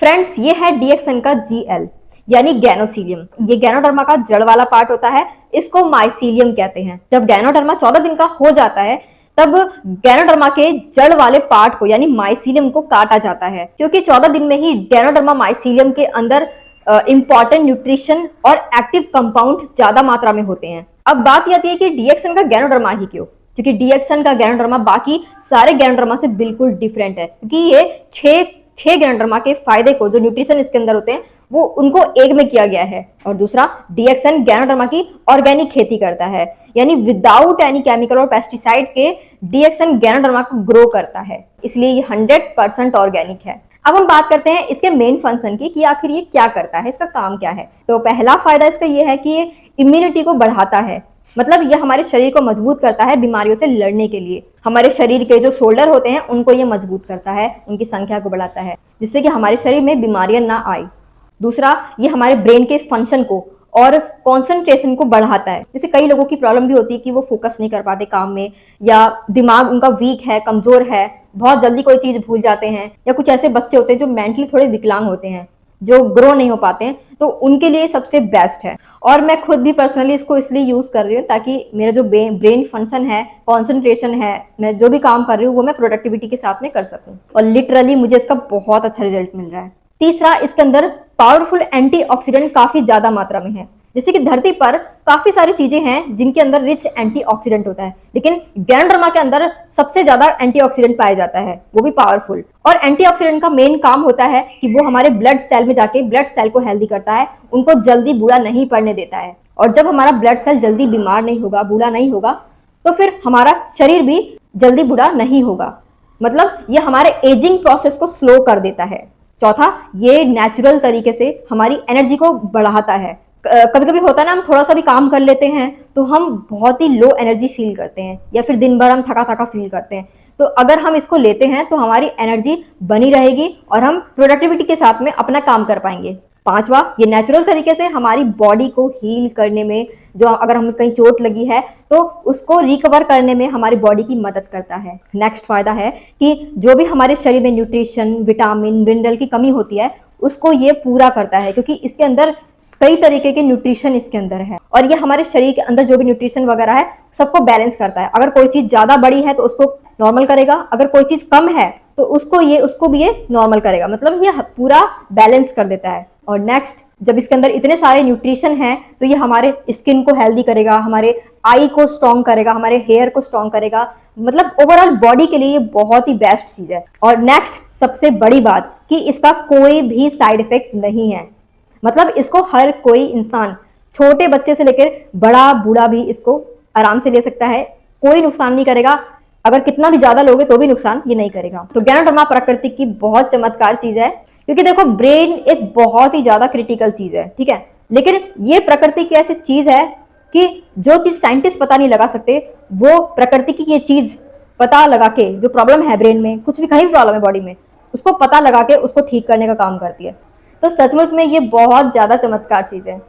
Friends, ये है डीएक्सन का जीएल यानी गैनोसीलियम। ये गैनोडर्मा का जड़ वाला पार्ट होता है, इसको माइसीलियम कहते हैं। जब गैनोडर्मा 14 दिन का हो जाता है तब गैनोडर्मा के जड़ वाले पार्ट को यानी माइसीलियम को काटा जाता है, क्योंकि 14 दिन में ही गैनोडर्मा माइसीलियम के अंदर इंपॉर्टेंट न्यूट्रिशन और एक्टिव कंपाउंड ज्यादा मात्रा में होते हैं। अब बात आती है कि डीएक्सन का गैनोडर्मा ही क्यों, क्योंकि डीएक्सन का गैनोडर्मा बाकी सारे गैनोडर्मा से बिल्कुल डिफरेंट है, क्योंकि ये छह गैनोडर्मा के फायदे को, जो न्यूट्रिशन इसके अंदर होते हैं, वो उनको एक में किया गया है। और दूसरा, डीएक्सन गैनोडर्मा की ऑर्गेनिक खेती करता है, यानी विदाउट एनी केमिकल और पेस्टिसाइड के डीएक्सन गैनोडर्मा को ग्रो करता है, इसलिए ये 100% ऑर्गेनिक है। अब हम बात करते हैं इसके मेन फंक्शन की कि आखिर ये क्या करता है, इसका काम क्या है। तो पहला फायदा इसका ये है कि ये इम्यूनिटी को बढ़ाता है, मतलब ये हमारे शरीर को मजबूत करता है बीमारियों से लड़ने के लिए। हमारे शरीर के जो शोल्डर होते हैं उनको ये मजबूत करता है, उनकी संख्या को बढ़ाता है, जिससे कि हमारे शरीर में बीमारियां ना आए। दूसरा, ये हमारे ब्रेन के फंक्शन को और कंसंट्रेशन को बढ़ाता है। जैसे कई लोगों की प्रॉब्लम भी होती है कि वो फोकस नहीं कर पाते काम में, या दिमाग उनका वीक है, कमजोर है, बहुत जल्दी कोई चीज भूल जाते हैं, या कुछ ऐसे बच्चे होते हैं जो मेंटली थोड़े विकलांग होते हैं, जो ग्रो नहीं हो पाते हैं, तो उनके लिए सबसे बेस्ट है। और मैं खुद भी पर्सनली इसको इसलिए यूज कर रही हूँ ताकि मेरा जो ब्रेन फंक्शन है, कंसंट्रेशन है, मैं जो भी काम कर रही हूँ वो मैं प्रोडक्टिविटी के साथ में कर सकूँ, और लिटरली मुझे इसका बहुत अच्छा रिजल्ट मिल रहा है। तीसरा, इसके अंदर पावरफुल एंटीऑक्सीडेंट काफी ज्यादा मात्रा में है। जैसे कि धरती पर काफी सारी चीजें हैं जिनके अंदर रिच एंटीऑक्सीडेंट होता है, लेकिन गैनोडर्मा के अंदर सबसे ज्यादा एंटीऑक्सीडेंट पाया जाता है, वो भी पावरफुल। और एंटीऑक्सीडेंट का मेन काम होता है कि वो हमारे ब्लड सेल में जाके ब्लड सेल को हेल्दी करता है, उनको जल्दी बूढ़ा नहीं पड़ने देता है। और जब हमारा ब्लड सेल जल्दी बीमार नहीं होगा, बूढ़ा नहीं होगा, तो फिर हमारा शरीर भी जल्दी बूढ़ा नहीं होगा, मतलब ये हमारे एजिंग प्रोसेस को स्लो कर देता है। चौथा, ये नेचुरल तरीके से हमारी एनर्जी को बढ़ाता है। कभी कभी होता है ना, हम थोड़ा सा भी काम कर लेते हैं तो हम बहुत ही लो एनर्जी फील करते हैं, या फिर दिन भर हम थका थका फील करते हैं। तो अगर हम इसको लेते हैं तो हमारी एनर्जी बनी रहेगी और हम प्रोडक्टिविटी के साथ में अपना काम कर पाएंगे। पांचवा, ये नेचुरल तरीके से हमारी बॉडी को हील करने में, जो अगर हमें कहीं चोट लगी है तो उसको रिकवर करने में हमारी बॉडी की मदद करता है। नेक्स्ट फायदा है कि जो भी हमारे शरीर में न्यूट्रिशन, विटामिन, मिनरल की कमी होती है उसको ये पूरा करता है, क्योंकि इसके अंदर कई तरीके के न्यूट्रिशन इसके अंदर है, और ये हमारे शरीर के अंदर जो भी न्यूट्रिशन वगैरह है सबको बैलेंस करता है। अगर कोई चीज ज्यादा बड़ी है तो उसको नॉर्मल करेगा, अगर कोई चीज कम है तो उसको भी ये नॉर्मल करेगा, मतलब ये पूरा बैलेंस कर देता है। और नेक्स्ट, जब इसके अंदर इतने सारे न्यूट्रिशन हैं तो ये हमारे स्किन को हेल्दी करेगा, हमारे आई को स्ट्रॉन्ग करेगा, हमारे हेयर को स्ट्रॉन्ग करेगा, मतलब ओवरऑल बॉडी के लिए ये बहुत ही बेस्ट चीज है। और नेक्स्ट, सबसे बड़ी बात कि इसका कोई भी साइड इफेक्ट नहीं है, मतलब इसको हर कोई इंसान, छोटे बच्चे से लेकर बड़ा बूढ़ा भी इसको आराम से ले सकता है, कोई नुकसान नहीं करेगा। अगर कितना भी ज्यादा लोगे तो भी नुकसान ये नहीं करेगा। तो गैनोडर्मा प्रकृति की बहुत चमत्कार चीज है, क्योंकि देखो ब्रेन एक बहुत ही ज्यादा क्रिटिकल चीज है, ठीक है, लेकिन ये प्रकृति की ऐसी चीज है कि जो चीज साइंटिस्ट पता नहीं लगा सकते, वो प्रकृति की ये चीज पता लगा के, जो प्रॉब्लम है ब्रेन में, कुछ भी कहीं भी प्रॉब्लम है बॉडी में, उसको पता लगा के उसको ठीक करने का काम करती है। तो सचमुच में ये बहुत ज्यादा चमत्कार चीज है।